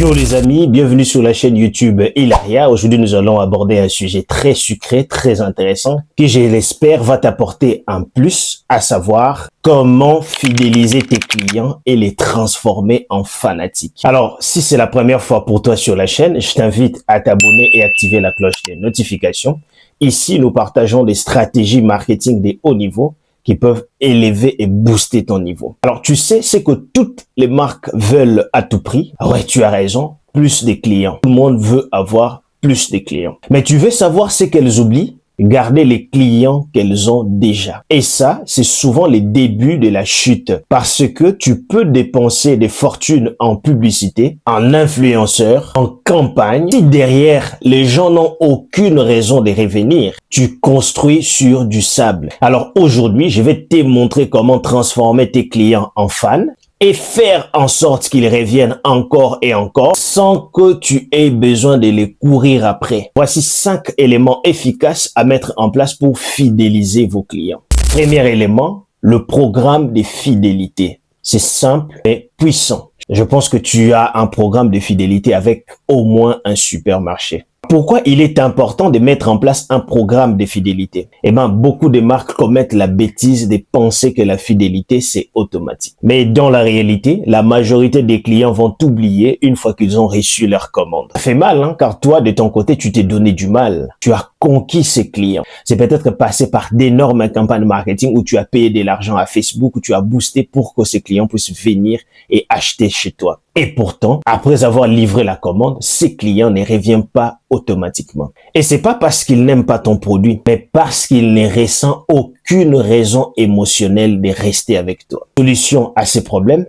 Yo les amis, bienvenue sur la chaîne YouTube Hilaria. Aujourd'hui, nous allons aborder un sujet très sucré, très intéressant, qui je l'espère va t'apporter un plus, à savoir comment fidéliser tes clients et les transformer en fanatiques. Alors, si c'est la première fois pour toi sur la chaîne, je t'invite à t'abonner et activer la cloche des notifications. Ici, nous partageons des stratégies marketing de haut niveau qui peuvent élever et booster ton niveau. Alors, tu sais, c'est que toutes les marques veulent à tout prix. Ouais, tu as raison, plus de clients. Tout le monde veut avoir plus de clients. Mais tu veux savoir ce qu'elles oublient? Garder les clients qu'elles ont déjà. Et ça, c'est souvent les débuts de la chute parce que tu peux dépenser des fortunes en publicité, en influenceurs, en campagne. Si derrière, les gens n'ont aucune raison de revenir, tu construis sur du sable. Alors aujourd'hui, je vais te montrer comment transformer tes clients en fans et faire en sorte qu'ils reviennent encore et encore sans que tu aies besoin de les courir après. Voici 5 éléments efficaces à mettre en place pour fidéliser vos clients. Premier élément, le programme de fidélité. C'est simple et puissant. Je pense que tu as un programme de fidélité avec au moins un supermarché. Pourquoi il est important de mettre en place un programme de fidélité? Eh ben, beaucoup de marques commettent la bêtise de penser que la fidélité, c'est automatique. Mais dans la réalité, la majorité des clients vont t'oublier une fois qu'ils ont reçu leur commande. Ça fait mal, hein, car toi, de ton côté, tu t'es donné du mal. Tu as conquis ces clients. C'est peut-être passé par d'énormes campagnes marketing où tu as payé de l'argent à Facebook, où tu as boosté pour que ces clients puissent venir et acheter chez toi. Et pourtant, après avoir livré la commande, ces clients ne reviennent pas automatiquement. Et c'est pas parce qu'ils n'aiment pas ton produit, mais parce qu'ils ne ressentent aucune raison émotionnelle de rester avec toi. Solution à ces problèmes?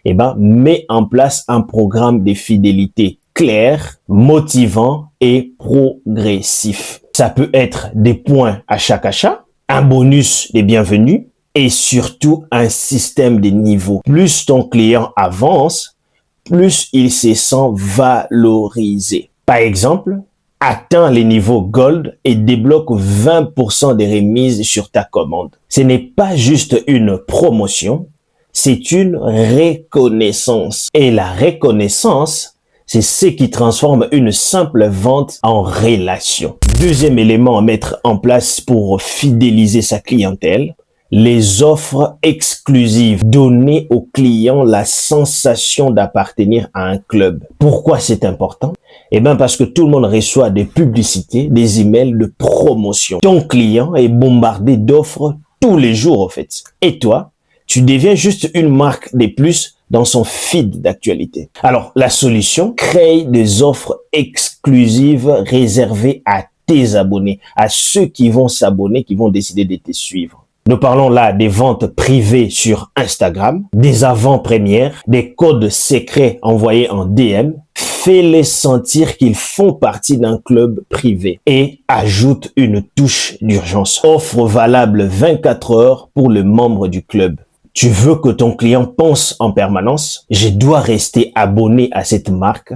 Eh ben, mets en place un programme de fidélité clair, motivant et progressif. Ça peut être des points à chaque achat, un bonus des bienvenus et surtout un système de niveaux. Plus ton client avance, plus il se sent valorisé. Par exemple, atteins les niveaux Gold et débloque 20% des remises sur ta commande. Ce n'est pas juste une promotion, c'est une reconnaissance. Et la reconnaissance, c'est ce qui transforme une simple vente en relation. Deuxième élément à mettre en place pour fidéliser sa clientèle, les offres exclusives. Donner aux clients la sensation d'appartenir à un club. Pourquoi c'est important? Eh bien parce que tout le monde reçoit des publicités, des emails de promotion. Ton client est bombardé d'offres tous les jours en fait. Et toi, tu deviens juste une marque de plus dans son feed d'actualité. Alors la solution, crée des offres exclusives réservées à tes abonnés, à ceux qui vont s'abonner, qui vont décider de te suivre. Nous parlons là des ventes privées sur Instagram, des avant-premières, des codes secrets envoyés en DM. Fais-les sentir qu'ils font partie d'un club privé et ajoute une touche d'urgence. Offre valable 24 heures pour le membre du club. Tu veux que ton client pense en permanence, je dois rester abonné à cette marque.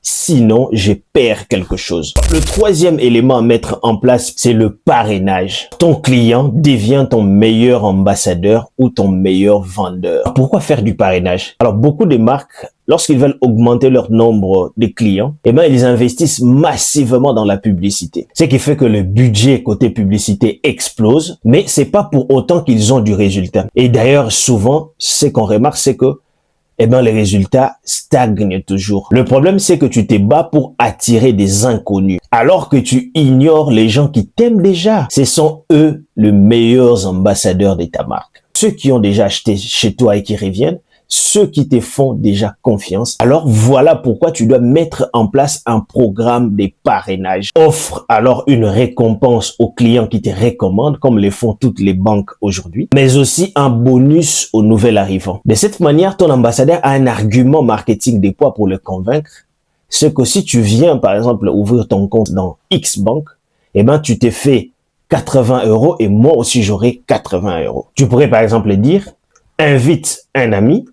Sinon, je perds quelque chose. Le troisième élément à mettre en place, c'est le parrainage. Ton client devient ton meilleur ambassadeur ou ton meilleur vendeur. Pourquoi faire du parrainage? Alors, beaucoup de marques, lorsqu'ils veulent augmenter leur nombre de clients, eh ben, ils investissent massivement dans la publicité. Ce qui fait que le budget côté publicité explose, mais c'est pas pour autant qu'ils ont du résultat. Et d'ailleurs, souvent, ce qu'on remarque, c'est que eh ben, les résultats stagnent toujours. Le problème, c'est que tu te bats pour attirer des inconnus, alors que tu ignores les gens qui t'aiment déjà. Ce sont eux les meilleurs ambassadeurs de ta marque. Ceux qui ont déjà acheté chez toi et qui reviennent, ceux qui te font déjà confiance. Alors voilà pourquoi tu dois mettre en place un programme de parrainage. Offre alors une récompense aux clients qui te recommandent, comme le font toutes les banques aujourd'hui, mais aussi un bonus aux nouvel arrivants. De cette manière, ton ambassadeur a un argument marketing de poids pour le convaincre. C'est que si tu viens, par exemple, ouvrir ton compte dans X banque, eh ben, tu te fais 80 € et moi aussi j'aurai 80 €. Tu pourrais, par exemple, dire, invite un ami,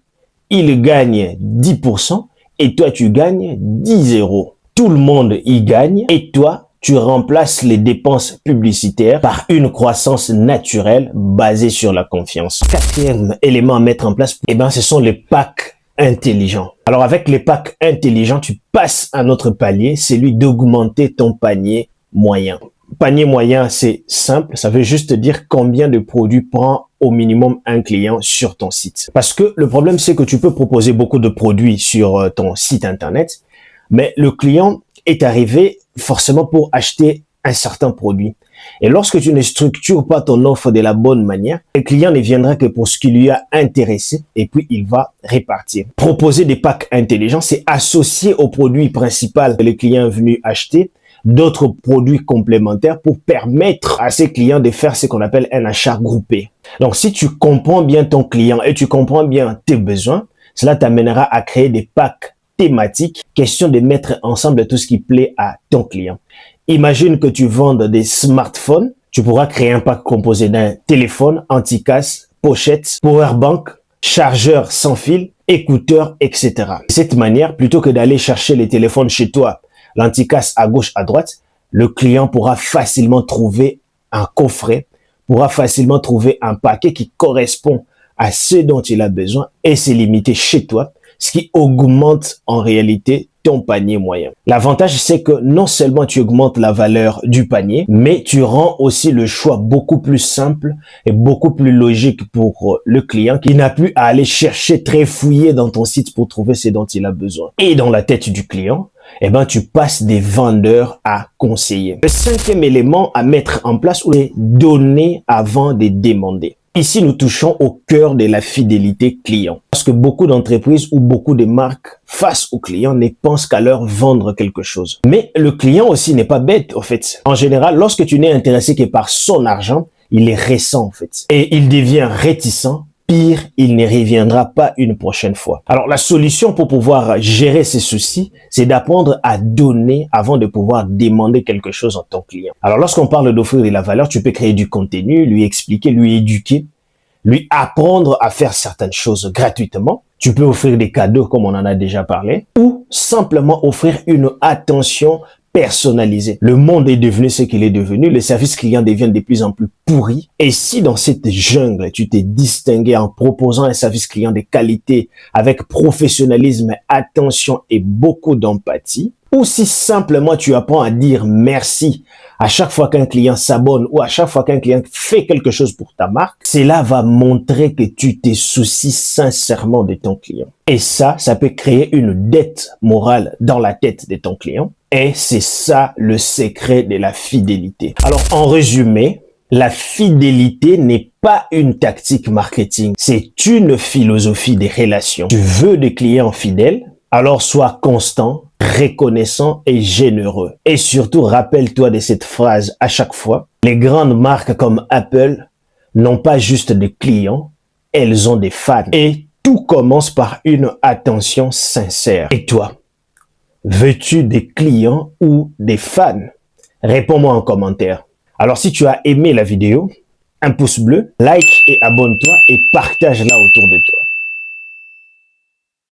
il gagne 10% et toi tu gagnes 10 €. Tout le monde y gagne et toi tu remplaces les dépenses publicitaires par une croissance naturelle basée sur la confiance. Quatrième élément à mettre en place, eh ben, ce sont les packs intelligents. Alors avec les packs intelligents, tu passes à un autre palier, c'est celui d'augmenter ton panier moyen. Panier moyen, c'est simple, ça veut juste dire combien de produits prend au minimum un client sur ton site. Parce que le problème, c'est que tu peux proposer beaucoup de produits sur ton site internet, mais le client est arrivé forcément pour acheter un certain produit. Et lorsque tu ne structures pas ton offre de la bonne manière, le client ne viendra que pour ce qui lui a intéressé et puis il va répartir. Proposer des packs intelligents, c'est associer au produit principal que le client est venu acheter d'autres produits complémentaires pour permettre à ces clients de faire ce qu'on appelle un achat groupé. Donc, si tu comprends bien ton client et tu comprends bien tes besoins, cela t'amènera à créer des packs thématiques, question de mettre ensemble tout ce qui plaît à ton client. Imagine que tu vendes des smartphones, tu pourras créer un pack composé d'un téléphone, anti-casse, pochette, powerbank, chargeur sans fil, écouteurs, etc. De cette manière, plutôt que d'aller chercher les téléphones chez toi, l'anticasse à gauche, à droite, le client pourra facilement trouver un coffret, pourra facilement trouver un paquet qui correspond à ce dont il a besoin et c'est limité chez toi, ce qui augmente en réalité ton panier moyen. L'avantage, c'est que non seulement tu augmentes la valeur du panier, mais tu rends aussi le choix beaucoup plus simple et beaucoup plus logique pour le client qui n'a plus à aller chercher très fouiller dans ton site pour trouver ce dont il a besoin. Et dans la tête du client, eh ben, tu passes des vendeurs à conseiller. Le cinquième élément à mettre en place, c'est donner avant de demander. Ici, nous touchons au cœur de la fidélité client. Parce que beaucoup d'entreprises ou beaucoup de marques face aux clients ne pensent qu'à leur vendre quelque chose. Mais le client aussi n'est pas bête, en fait. En général, lorsque tu n'es intéressé que par son argent, il est récent, en fait. Et il devient réticent. Pire, il ne reviendra pas une prochaine fois. Alors, la solution pour pouvoir gérer ces soucis, c'est d'apprendre à donner avant de pouvoir demander quelque chose à ton client. Alors, lorsqu'on parle d'offrir de la valeur, tu peux créer du contenu, lui expliquer, lui éduquer, lui apprendre à faire certaines choses gratuitement. Tu peux offrir des cadeaux, comme on en a déjà parlé, ou simplement offrir une attention personnalisé. Le monde est devenu ce qu'il est devenu, les services clients deviennent de plus en plus pourris. Et si dans cette jungle, tu t'es distingué en proposant un service client de qualité avec professionnalisme, attention et beaucoup d'empathie, ou si simplement tu apprends à dire merci à chaque fois qu'un client s'abonne ou à chaque fois qu'un client fait quelque chose pour ta marque, cela va montrer que tu te soucies sincèrement de ton client. Et ça peut créer une dette morale dans la tête de ton client. Et c'est ça le secret de la fidélité. Alors, en résumé, la fidélité n'est pas une tactique marketing, c'est une philosophie des relations. Tu veux des clients fidèles, alors sois constant, reconnaissant et généreux. Et surtout, rappelle-toi de cette phrase à chaque fois. Les grandes marques comme Apple n'ont pas juste des clients, elles ont des fans. Et tout commence par une attention sincère. Et toi? Veux-tu des clients ou des fans? Réponds-moi en commentaire. Alors si tu as aimé la vidéo, un pouce bleu, like et abonne-toi et partage-la autour de toi.